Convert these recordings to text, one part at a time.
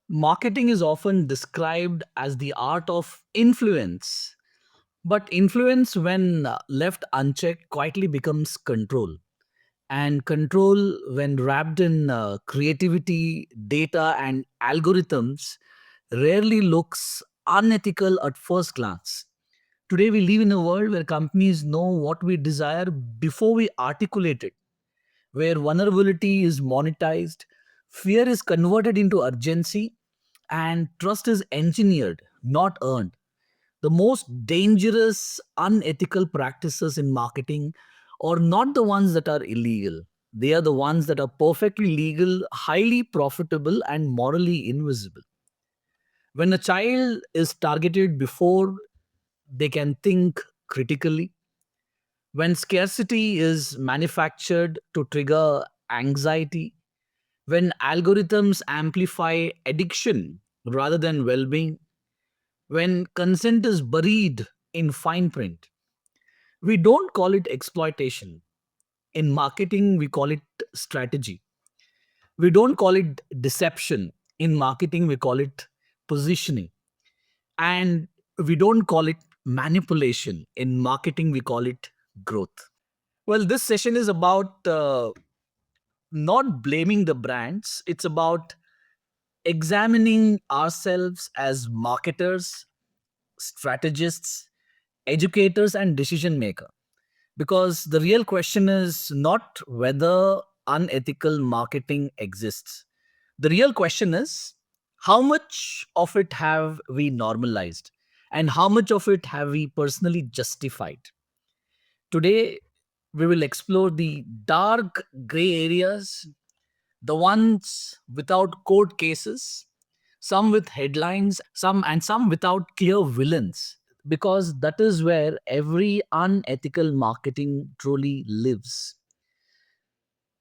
Marketing is often described as the art of influence, but influence, when left unchecked, quietly becomes control. And control, when wrapped in creativity, data, and algorithms, rarely looks unethical at first glance. Today, we live in a world where companies know what we desire before we articulate it, where vulnerability is monetized, fear is converted into urgency, and trust is engineered, not earned. The most dangerous, unethical practices in marketing are not the ones that are illegal. They are the ones that are perfectly legal, highly profitable, and morally invisible. When a child is targeted before they can think critically, when scarcity is manufactured to trigger anxiety, when algorithms amplify addiction rather than well being, when consent is buried in fine print, we don't call it exploitation. In marketing, we call it strategy. We don't call it deception. In marketing, we call it positioning. And we don't call it manipulation. In marketing, we call it growth. Well, this session is about not blaming the brands, it's about examining ourselves as marketers, strategists, educators, and decision makers. Because the real question is not whether unethical marketing exists. The real question is how much of it have we normalized and how much of it have we personally justified. Today, we will explore the dark gray areas, the ones without court cases, some with headlines, some without clear villains, because that is where every unethical marketing truly lives.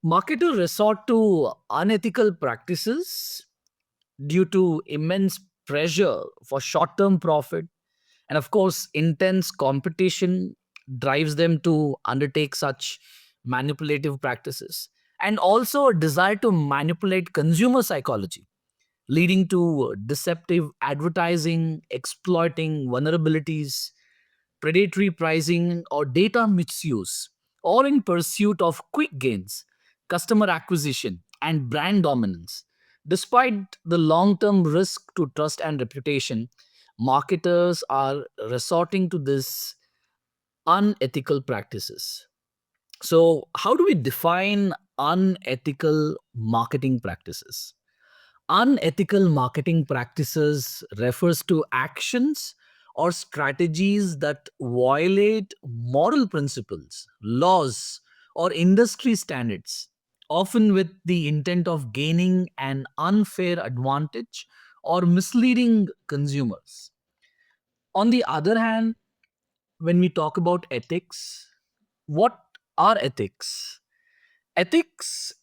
Marketers resort to unethical practices due to immense pressure for short term profit, and of course, intense competition drives them to undertake such manipulative practices, and also a desire to manipulate consumer psychology, leading to deceptive advertising, exploiting vulnerabilities, predatory pricing, or data misuse, all in pursuit of quick gains, customer acquisition, and brand dominance. Despite the long term risk to trust and reputation, marketers are resorting to these unethical practices. So, how do we define unethical marketing practices? Unethical marketing practices refers to actions or strategies that violate moral principles, laws, or industry standards, often with the intent of gaining an unfair advantage or misleading consumers. On the other hand, when we talk about ethics, what are ethics? Ethics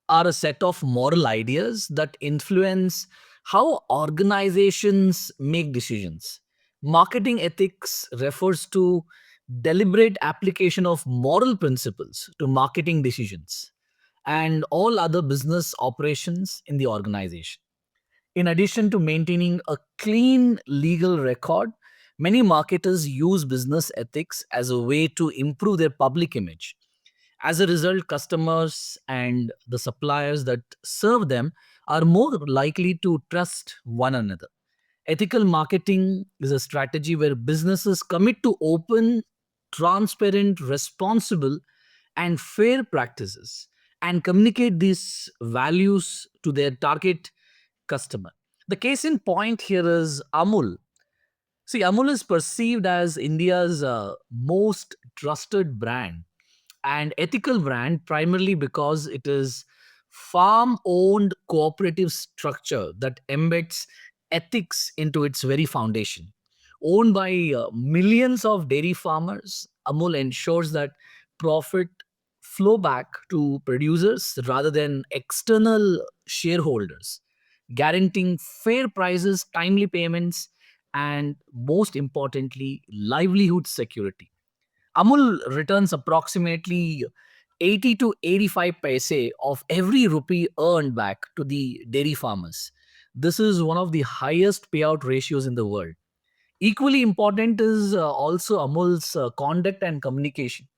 are a set of moral ideas that influence how organizations make decisions. Marketing ethics refers to deliberate application of moral principles to marketing decisions and all other business operations in the organization. In addition to maintaining a clean legal record, many marketers use business ethics as a way to improve their public image. As a result, customers and the suppliers that serve them are more likely to trust one another. Ethical marketing is a strategy where businesses commit to open, transparent, responsible, and fair practices and communicate these values to their target customer. The case in point here is Amul. See, Amul is perceived as India's most trusted brand and ethical brand primarily because it is farm owned cooperative structure that embeds ethics into its very foundation. Owned by millions of dairy farmers, Amul ensures that profit flow back to producers rather than external shareholders, guaranteeing fair prices, timely payments, and most importantly, livelihood security. Amul returns approximately 80 to 85 paise of every rupee earned back to the dairy farmers. This is one of the highest payout ratios in the world. Equally important is also Amul's conduct and communication,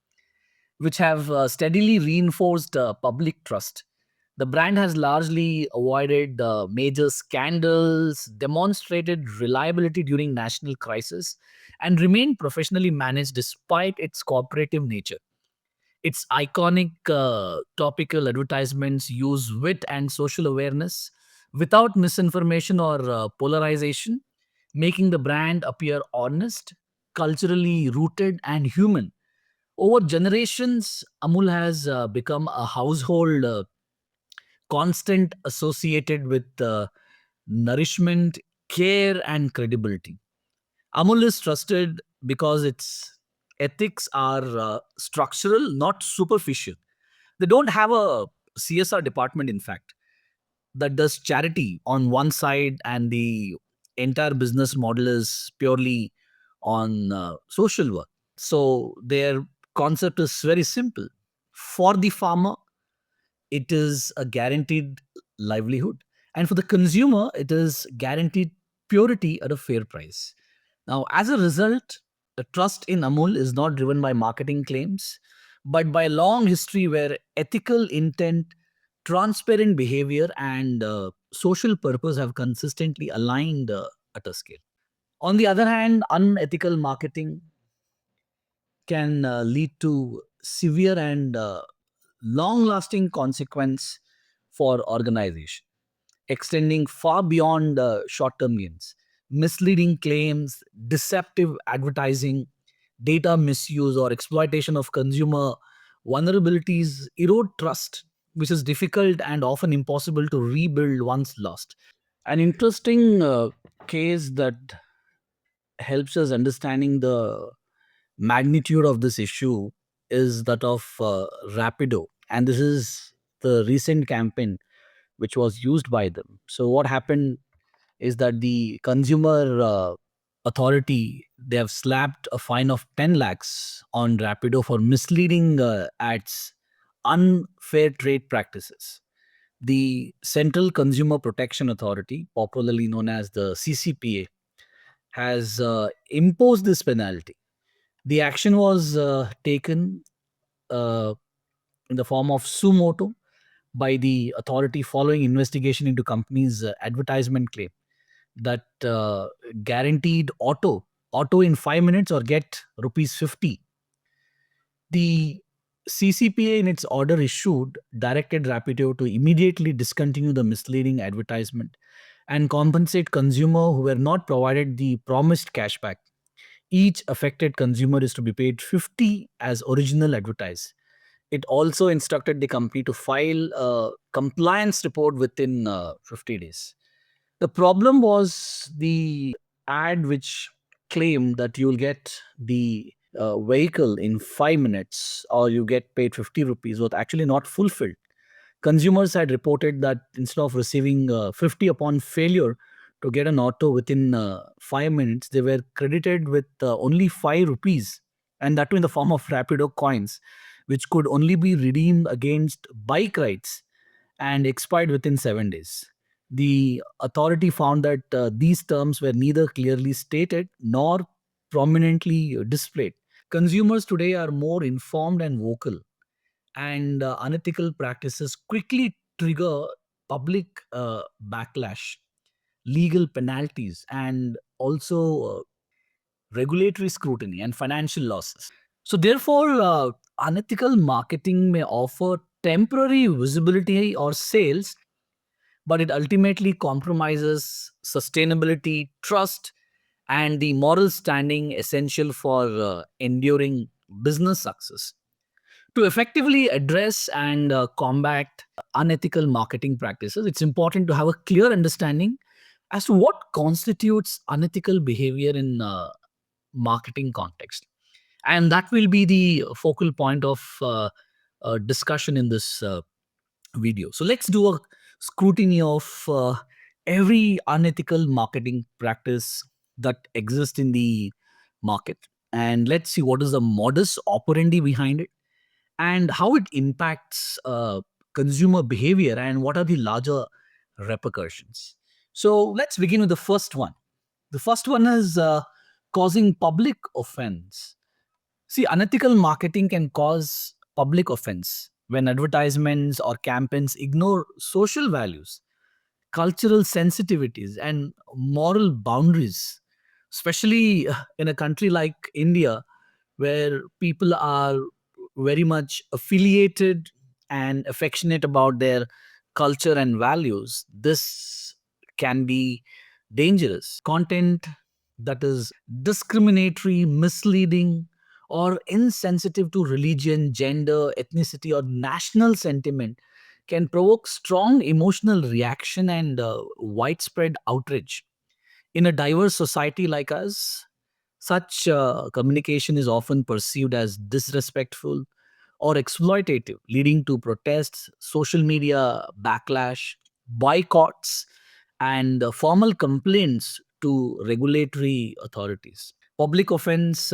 which have steadily reinforced public trust. The brand has largely avoided major scandals, demonstrated reliability during national crisis, and remained professionally managed despite its cooperative nature. Its iconic topical advertisements use wit and social awareness without misinformation or polarization, making the brand appear honest, culturally rooted, and human. Over generations, Amul has become a household constant associated with nourishment, care, and credibility. Amul is trusted because its ethics are structural, not superficial. They don't have a CSR department, in fact, that does charity on one side, and the entire business model is purely on social work. So their concept is very simple. For the farmer, it is a guaranteed livelihood, and for the consumer, it is guaranteed purity at a fair price. Now, as a result, the trust in Amul is not driven by marketing claims, but by a long history where ethical intent, transparent behavior, and social purpose have consistently aligned at a scale. On the other hand, unethical marketing can lead to severe and long lasting consequence for organization, extending far beyond short term gains. Misleading claims, deceptive advertising, data misuse, or exploitation of consumer vulnerabilities erode trust, which is difficult and often impossible to rebuild once lost. An interesting case that helps us understanding the magnitude of this issue is that of Rapido, and this is the recent campaign which was used by them. So what happened is that the consumer authority, they have slapped a fine of 10 lakhs on Rapido for misleading ads, unfair trade practices. The Central Consumer Protection Authority, popularly known as the CCPA, has imposed this penalty. The action was taken uh, in the form of sumoto by the authority following investigation into company's advertisement claim that guaranteed auto in 5 minutes or get rupees 50. The CCPA in its order issued directed Rapido to immediately discontinue the misleading advertisement and compensate consumer who were not provided the promised cashback. Each affected consumer is to be paid 50 as original advertised. It also instructed the company to file a compliance report within 50 days. The problem was the ad which claimed that you'll get the vehicle in 5 minutes or you get paid 50 rupees was actually not fulfilled. Consumers had reported that instead of receiving 50 upon failure to get an auto within 5 minutes, they were credited with only 5 rupees, and that too in the form of Rapido coins, which could only be redeemed against bike rides and expired within 7 days. The authority found that these terms were neither clearly stated nor prominently displayed. Consumers today are more informed and vocal, and unethical practices quickly trigger public backlash, legal penalties, and also regulatory scrutiny and financial losses. So, therefore, unethical marketing may offer temporary visibility or sales, but it ultimately compromises sustainability, trust, and the moral standing essential for enduring business success. To effectively address and combat unethical marketing practices, it's important to have a clear understanding as to what constitutes unethical behavior in marketing context. And that will be the focal point of discussion in this video. So let's do a scrutiny of every unethical marketing practice that exists in the market. And let's see what is the modus operandi behind it and how it impacts consumer behavior and what are the larger repercussions. So let's begin with the first one. The first one is causing public offense. See, unethical marketing can cause public offense when advertisements or campaigns ignore social values, cultural sensitivities, and moral boundaries, especially in a country like India, where people are very much affiliated and affectionate about their culture and values. This can be dangerous. Content that is discriminatory, misleading, or insensitive to religion, gender, ethnicity, or national sentiment can provoke strong emotional reaction and widespread outrage. In a diverse society like us, such communication is often perceived as disrespectful or exploitative, leading to protests, social media backlash, boycotts, and formal complaints to regulatory authorities. Public offense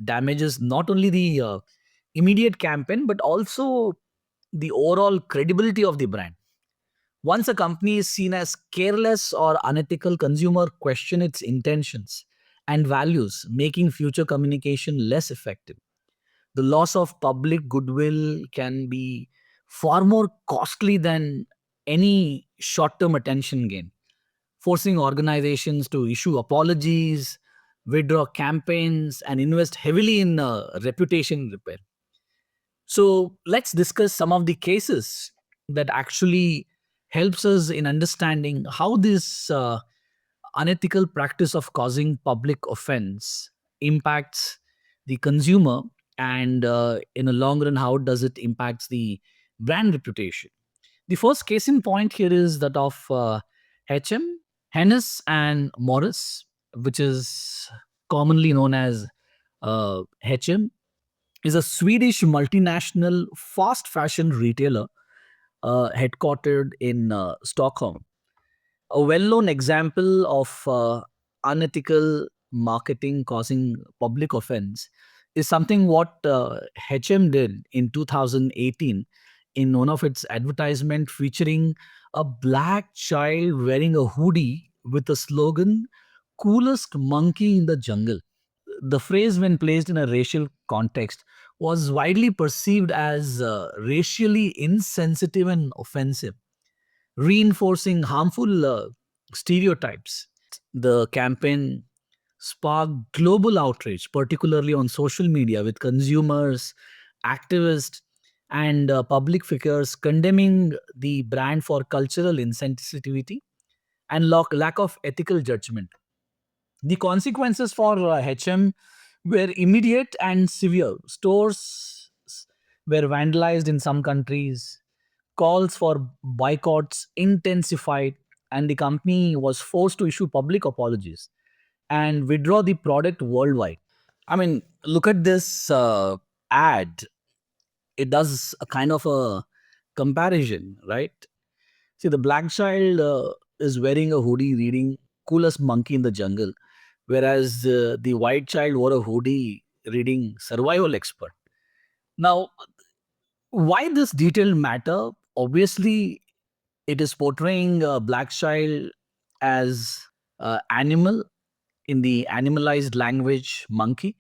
damages not only the immediate campaign but also the overall credibility of the brand. Once a company is seen as careless or unethical, consumer question its intentions and values, making future communication less effective. The loss of public goodwill can be far more costly than any short-term attention gain, forcing organizations to issue apologies, withdraw campaigns, and invest heavily in reputation repair. So let's discuss some of the cases that actually helps us in understanding how this unethical practice of causing public offense impacts the consumer, and in the long run how does it impacts the brand reputation. The first case in point here is that of H&M, Hennes and Morris, which is commonly known as H&M, is a Swedish multinational fast fashion retailer headquartered in Stockholm. A well known example of unethical marketing causing public offense is something what HM did in 2018 in one of its advertisement featuring a black child wearing a hoodie with the slogan coolest monkey in the jungle. The phrase, when placed in a racial context, was widely perceived as racially insensitive and offensive, reinforcing harmful stereotypes. The campaign sparked global outrage, particularly on social media, with consumers, activists, and public figures condemning the brand for cultural insensitivity and lack of ethical judgment. The consequences for HM were immediate and severe. Stores were vandalized in some countries, calls for boycotts intensified, and the company was forced to issue public apologies and withdraw the product worldwide. I mean, look at this ad. It does a kind of a comparison, right? See, the black child is wearing a hoodie reading Coolest Monkey in the Jungle, whereas the white child wore a hoodie reading Survival Expert. Now, why this detail matter? Obviously, it is portraying a black child as animal in the animalized language monkey,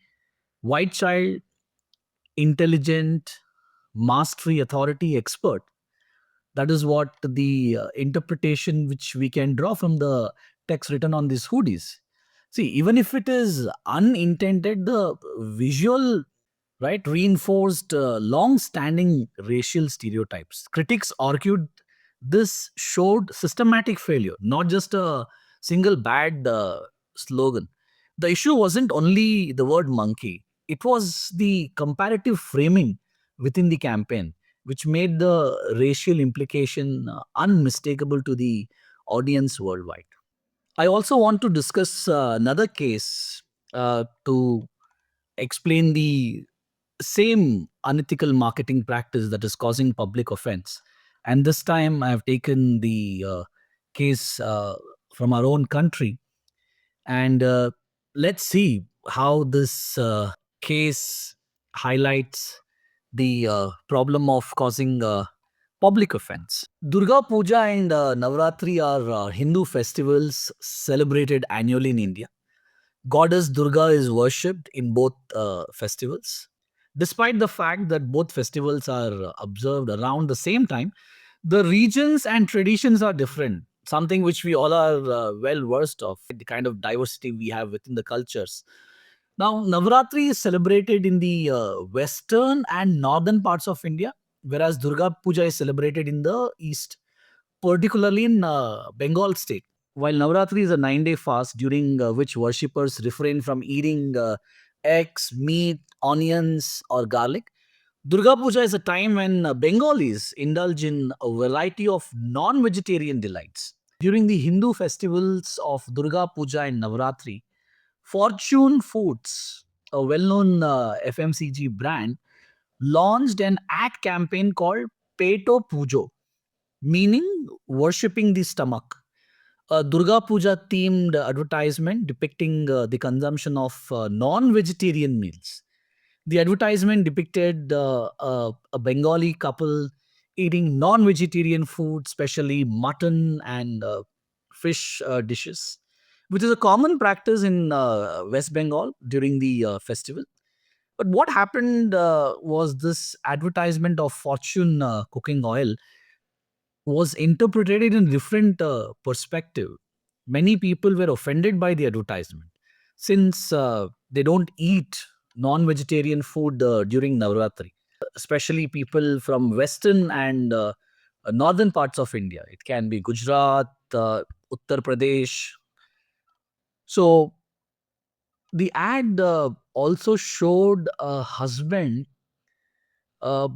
white child intelligent, mastery, authority, expert. That is what the interpretation which we can draw from the text written on these hoodies. See, even if it is unintended, the visual, right, reinforced long-standing racial stereotypes. Critics argued this showed systematic failure, not just a single bad slogan. The issue wasn't only the word monkey; it was the comparative framing within the campaign, which made the racial implication unmistakable to the audience worldwide. I also want to discuss another case to explain the same unethical marketing practice that is causing public offense. And this time I have taken the case from our own country. And let's see how this case highlights the problem of causing public offense. Durga Puja and Navratri are Hindu festivals celebrated annually in India. Goddess Durga is worshipped in both festivals. Despite the fact that both festivals are observed around the same time, the regions and traditions are different, something which we all are well versed of, the kind of diversity we have within the cultures. Now, Navratri is celebrated in the western and northern parts of India, whereas Durga Puja is celebrated in the east, particularly in Bengal state. While Navratri is a 9-day fast during which worshippers refrain from eating eggs, meat, onions, or garlic, Durga Puja is a time when Bengalis indulge in a variety of non vegetarian delights. During the Hindu festivals of Durga Puja and Navratri, Fortune Foods, a well known FMCG brand, launched an ad campaign called Peto Pujo, meaning worshipping the stomach. A Durga Puja themed advertisement depicting the consumption of non vegetarian meals. The advertisement depicted a Bengali couple eating non vegetarian food, especially mutton and fish dishes, which is a common practice in West Bengal during the festival. But what happened was this advertisement of Fortune cooking oil was interpreted in different perspective. Many people were offended by the advertisement since they don't eat non-vegetarian food during Navratri, especially people from western and northern parts of India. It can be Gujarat, Uttar Pradesh. So the ad also showed a husband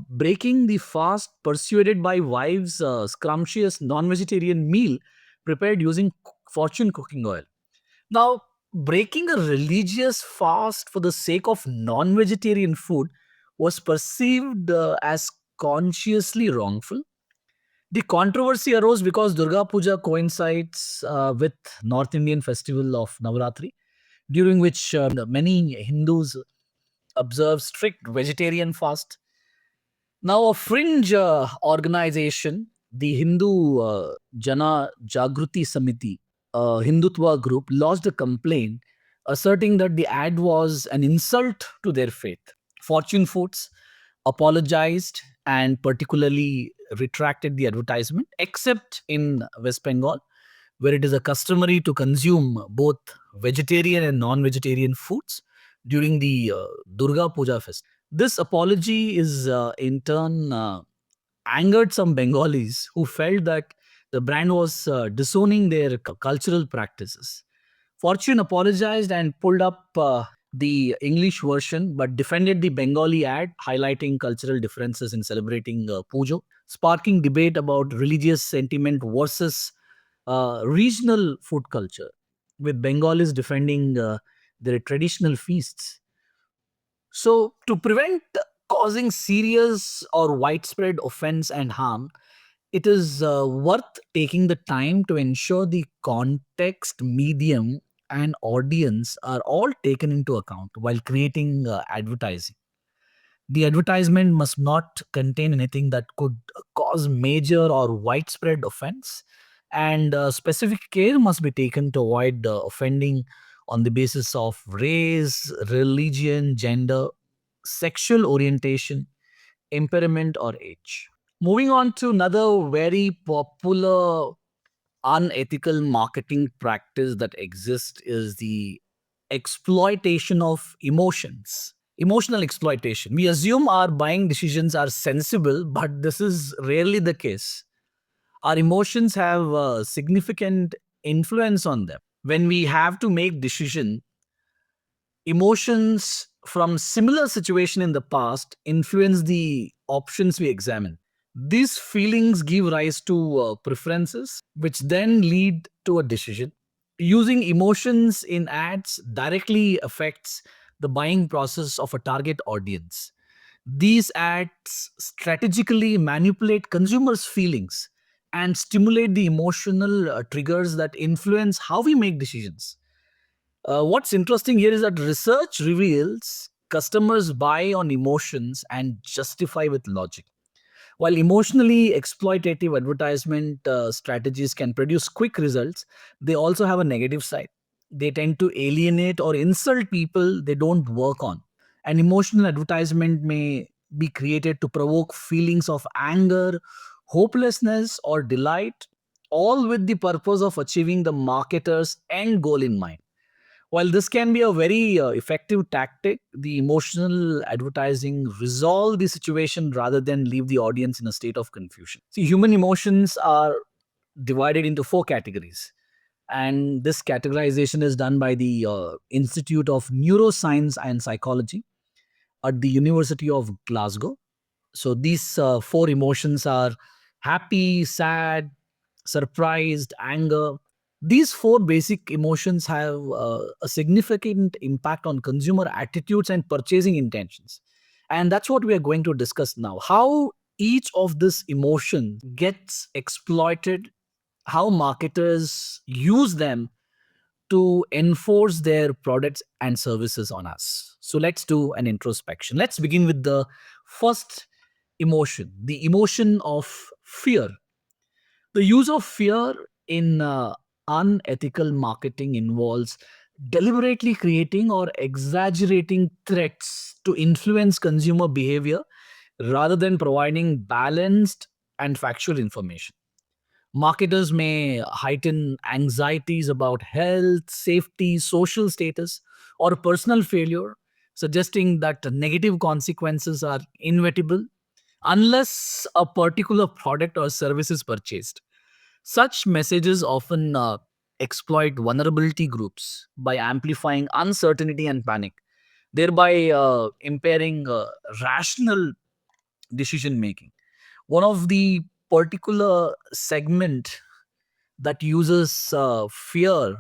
breaking the fast persuaded by wife's scrumptious non-vegetarian meal prepared using fortune cooking oil. Now, breaking a religious fast for the sake of non-vegetarian food was perceived as consciously wrongful. The controversy arose because Durga Puja coincides with North Indian festival of Navratri, during which many Hindus observe strict vegetarian fast. Now, a fringe organization, the Hindu Jana Jagruti Samiti, a Hindutva group, lodged a complaint asserting that the ad was an insult to their faith. Fortune Foods apologized and particularly retracted the advertisement, except in West Bengal, where it is a customary to consume both vegetarian and non-vegetarian foods during the Durga Puja festival. This apology is in turn angered some Bengalis who felt that the brand was disowning their cultural practices. Fortune apologized and pulled up the English version but defended the Bengali ad, highlighting cultural differences in celebrating Pujo, sparking debate about religious sentiment versus regional food culture, with Bengalis defending their traditional feasts. So, to prevent causing serious or widespread offense and harm, it is worth taking the time to ensure the context, medium, and audience are all taken into account while creating advertising. The advertisement must not contain anything that could cause major or widespread offense, and specific care must be taken to avoid offending on the basis of race, religion, gender, sexual orientation, impairment, or age. Moving on to another very popular unethical marketing practice that exists is the exploitation of emotions. Emotional exploitation. We assume our buying decisions are sensible, but this is rarely the case. Our emotions have a significant influence on them. When we have to make decision, emotions from similar situation in the past influence the options we examine. These feelings give rise to preferences, which then lead to a decision. Using emotions in ads directly affects the buying process of a target audience. These ads strategically manipulate consumers' feelings and stimulate the emotional triggers that influence how we make decisions. What's interesting here is that research reveals customers buy on emotions and justify with logic. While emotionally exploitative advertisement strategies can produce quick results, they also have a negative side. They tend to alienate or insult people they don't work on. An emotional advertisement may be created to provoke feelings of anger, hopelessness, or delight, all with the purpose of achieving the marketer's end goal in mind. While this can be a very effective tactic, the emotional advertising resolve the situation rather than leave the audience in a state of confusion. See, human emotions are divided into four categories, and this categorization is done by the Institute of Neuroscience and Psychology at the University of Glasgow. So these four emotions are happy, sad, surprised, anger. These four basic emotions have a significant impact on consumer attitudes and purchasing intentions. And that's what we are going to discuss now. How each of this emotion gets exploited, how marketers use them to enforce their products and services on us. So let's do an introspection. Let's begin with the first emotion, the emotion of fear. The use of fear in unethical marketing involves deliberately creating or exaggerating threats to influence consumer behavior rather than providing balanced and factual information. Marketers may heighten anxieties about health, safety, social status, or personal failure, suggesting that negative consequences are inevitable unless a particular product or service is purchased. Such messages often exploit vulnerability groups by amplifying uncertainty and panic, thereby impairing rational decision making. One of the particular segment that uses fear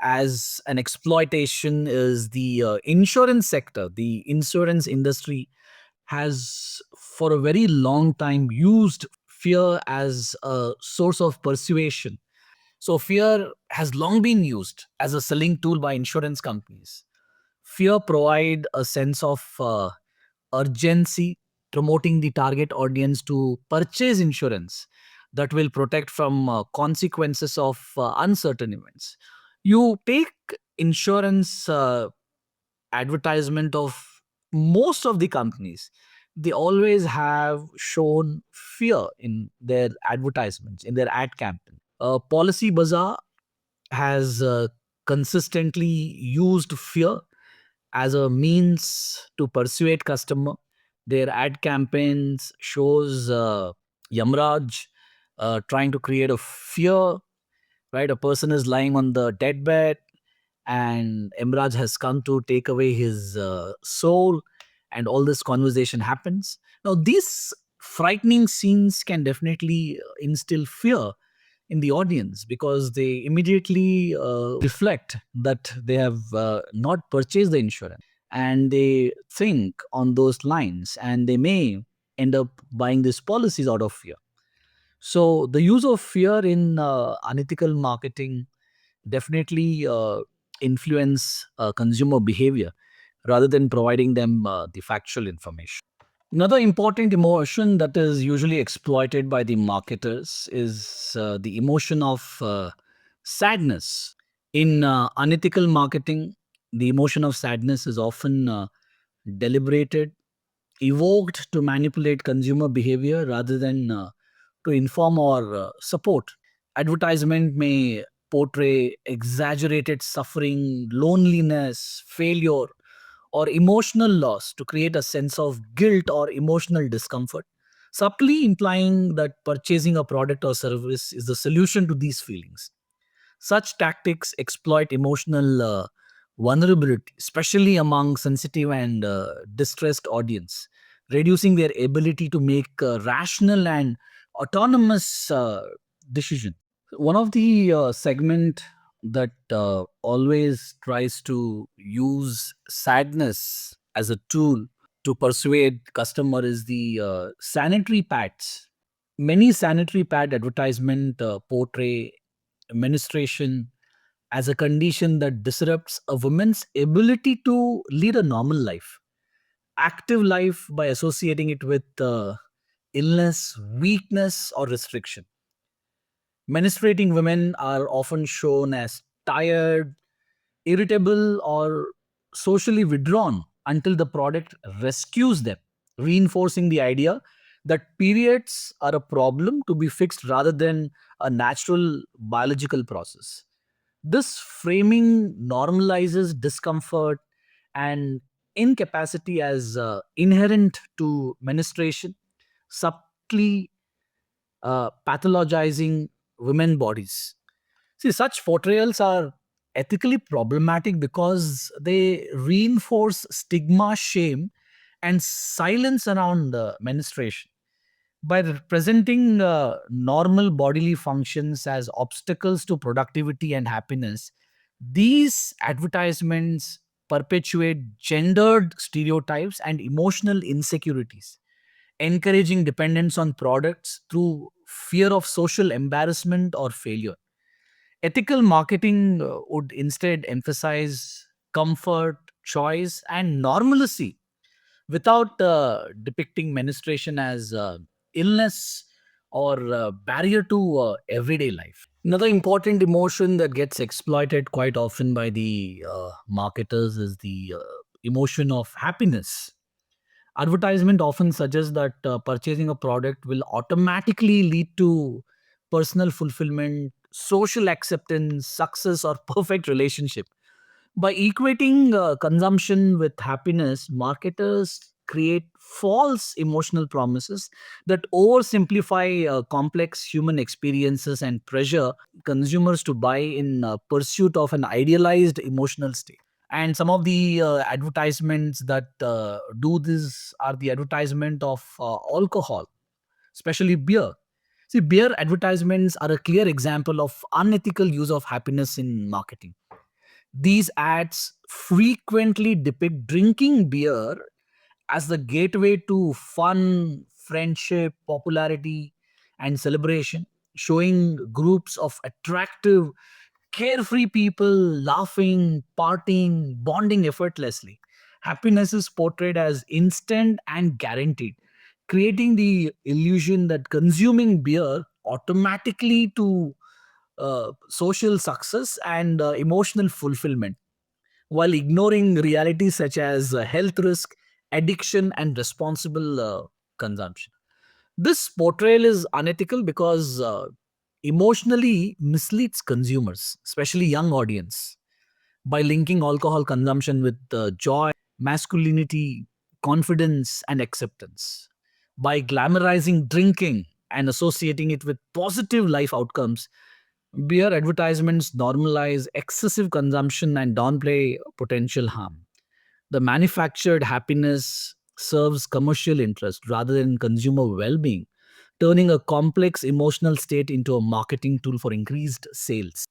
as an exploitation is the insurance sector. The insurance industry has for a very long time used fear as a source of persuasion. So fear has long been used as a selling tool by insurance companies. Fear provide a sense of urgency, promoting the target audience to purchase insurance that will protect from consequences of uncertain events. You take insurance advertisement of most of the companies, they always have shown fear in their advertisements, in their ad campaign. Policy Bazaar has consistently used fear as a means to persuade customer. Their ad campaigns shows Yamraj trying to create a fear, right? A person is lying on the deathbed and Emraj has come to take away his soul, and all this conversation happens. Now, these frightening scenes can definitely instill fear in the audience because they immediately reflect that they have not purchased the insurance, and they think on those lines and they may end up buying these policies out of fear. So the use of fear in unethical marketing definitely influence consumer behavior rather than providing them the factual information. Another important emotion that is usually exploited by the marketers is the emotion of sadness. In unethical marketing, the emotion of sadness is often deliberated, evoked to manipulate consumer behavior rather than to inform or support. Advertisement may portray exaggerated suffering, loneliness, failure, or emotional loss to create a sense of guilt or emotional discomfort, subtly implying that purchasing a product or service is the solution to these feelings. Such tactics exploit emotional vulnerability, especially among sensitive and distressed audience, reducing their ability to make rational and autonomous decisions. One of the segment that always tries to use sadness as a tool to persuade customer is the sanitary pads. Many sanitary pad advertisement portray menstruation as a condition that disrupts a woman's ability to lead a normal life, active life, by associating it with illness, weakness, or restriction. Menstruating women are often shown as tired, irritable, or socially withdrawn until the product rescues them, reinforcing the idea that periods are a problem to be fixed rather than a natural biological process. This framing normalizes discomfort and incapacity as inherent to menstruation, subtly pathologizing women bodies. See, such portrayals are ethically problematic because they reinforce stigma, shame, and silence around menstruation. By representing normal bodily functions as obstacles to productivity and happiness, these advertisements perpetuate gendered stereotypes and emotional insecurities, encouraging dependence on products through fear of social embarrassment or failure. Ethical marketing would instead emphasize comfort, choice, and normalcy without depicting menstruation as illness or barrier to everyday life. Another important emotion that gets exploited quite often by the marketers is the emotion of happiness. Advertisement often suggests that purchasing a product will automatically lead to personal fulfillment, social acceptance, success, or perfect relationship. By equating consumption with happiness, marketers create false emotional promises that oversimplify complex human experiences and pressure consumers to buy in pursuit of an idealized emotional state. And some of the advertisements that do this are the advertisement of alcohol, especially beer. See, beer advertisements are a clear example of unethical use of happiness in marketing. These ads frequently depict drinking beer as the gateway to fun, friendship, popularity, and celebration, showing groups of attractive, carefree people laughing, partying, bonding effortlessly. Happiness is portrayed as instant and guaranteed, creating the illusion that consuming beer automatically to social success and emotional fulfillment, while ignoring realities such as health risk, addiction, and responsible consumption. This portrayal is unethical because emotionally misleads consumers, especially young audience, by linking alcohol consumption with joy, masculinity, confidence, and acceptance. By glamorizing drinking and associating it with positive life outcomes, beer advertisements normalize excessive consumption and downplay potential harm. The manufactured happiness serves commercial interest rather than consumer well being, turning a complex emotional state into a marketing tool for increased sales.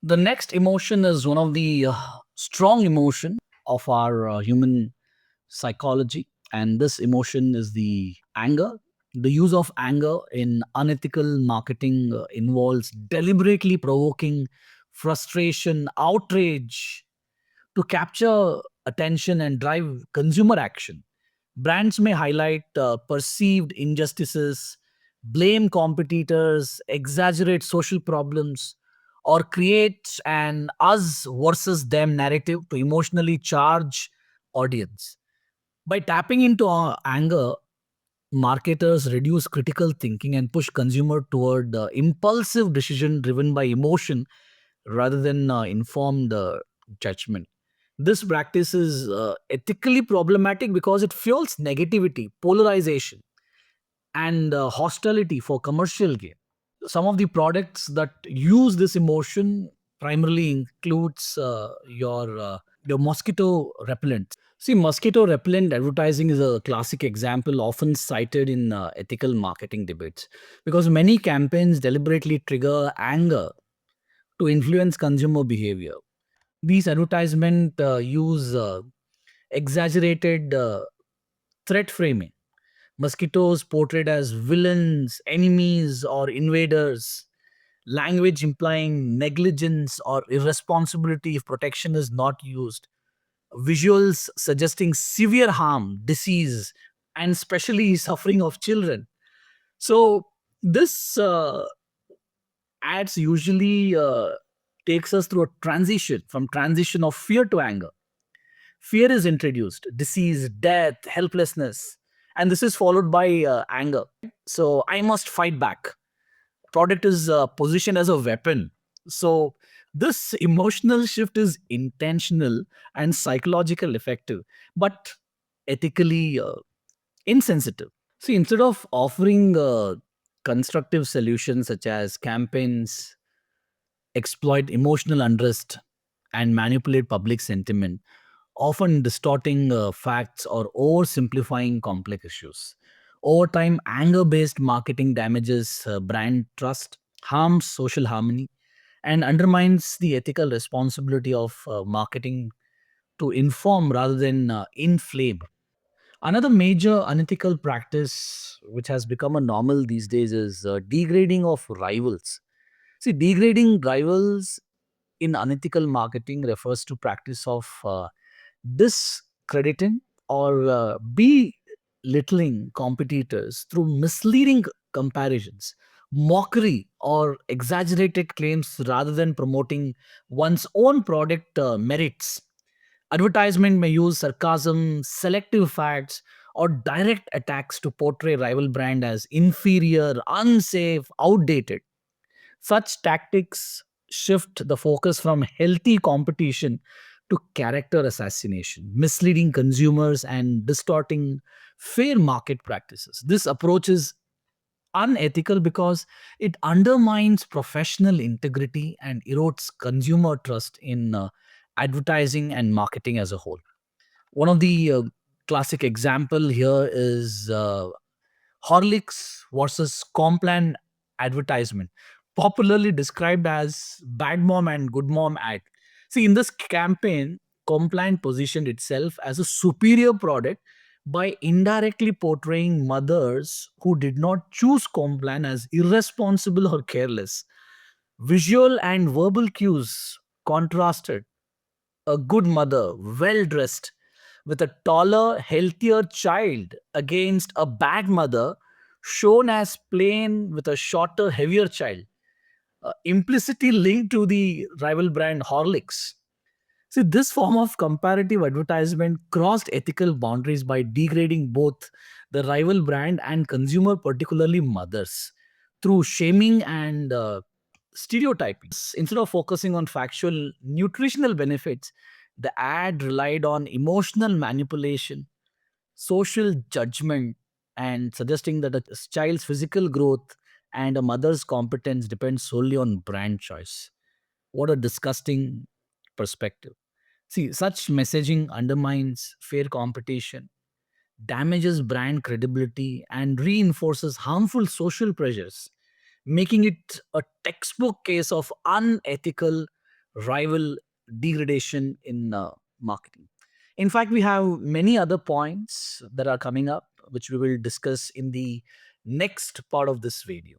The next emotion is one of the strong emotion of our human psychology, and this emotion is the anger. The use of anger in unethical marketing involves deliberately provoking frustration, outrage to capture attention and drive consumer action. Brands may highlight perceived injustices, blame competitors, exaggerate social problems, or create an us versus them narrative to emotionally charge audience. By tapping into our anger, marketers reduce critical thinking and push consumer toward impulsive decision driven by emotion rather than informed judgment. This practice is ethically problematic because it fuels negativity, polarization, and hostility for commercial gain. Some of the products that use this emotion primarily includes your mosquito repellent. See, mosquito repellent advertising is a classic example often cited in ethical marketing debates because many campaigns deliberately trigger anger to influence consumer behavior. These advertisements use exaggerated threat framing. Mosquitoes portrayed as villains, enemies, or invaders. Language implying negligence or irresponsibility if protection is not used. Visuals suggesting severe harm, disease, and especially suffering of children. So this ads usually takes us through a transition of fear to anger. Fear is introduced, disease, death, helplessness, and this is followed by anger. So I must fight back. Product is positioned as a weapon. So this emotional shift is intentional and psychological effective, but ethically insensitive. See, instead of offering constructive solutions such as campaigns exploit emotional unrest and manipulate public sentiment, often distorting facts or oversimplifying complex issues. Over time, anger based marketing damages brand trust, harms social harmony, and undermines the ethical responsibility of marketing to inform rather than inflame. Another major unethical practice which has become a normal these days is degrading of rivals. See, degrading rivals in unethical marketing refers to practice of discrediting or belittling competitors through misleading comparisons, mockery, or exaggerated claims rather than promoting one's own product merits. Advertisement may use sarcasm, selective facts, or direct attacks to portray rival brand as inferior, unsafe, outdated. Such tactics shift the focus from healthy competition to character assassination, misleading consumers and distorting fair market practices. This approach is unethical because it undermines professional integrity and erodes consumer trust in advertising and marketing as a whole. One of the classic example here is Horlicks versus Complan advertisement, popularly described as bad mom and good mom ad. See, in this campaign, Complan positioned itself as a superior product by indirectly portraying mothers who did not choose Complan as irresponsible or careless. Visual and verbal cues contrasted: a good mother, well dressed, with a taller, healthier child against a bad mother shown as plain with a shorter, heavier child, implicitly linked to the rival brand Horlicks. See, this form of comparative advertisement crossed ethical boundaries by degrading both the rival brand and consumer, particularly mothers, through shaming and stereotyping. Instead of focusing on factual nutritional benefits, the ad relied on emotional manipulation, social judgment, and suggesting that a child's physical growth and a mother's competence depend solely on brand choice. What a disgusting perspective. See, such messaging undermines fair competition, damages brand credibility, and reinforces harmful social pressures, making it a textbook case of unethical rival degradation in marketing. In fact, we have many other points that are coming up, which we will discuss in the next part of this video.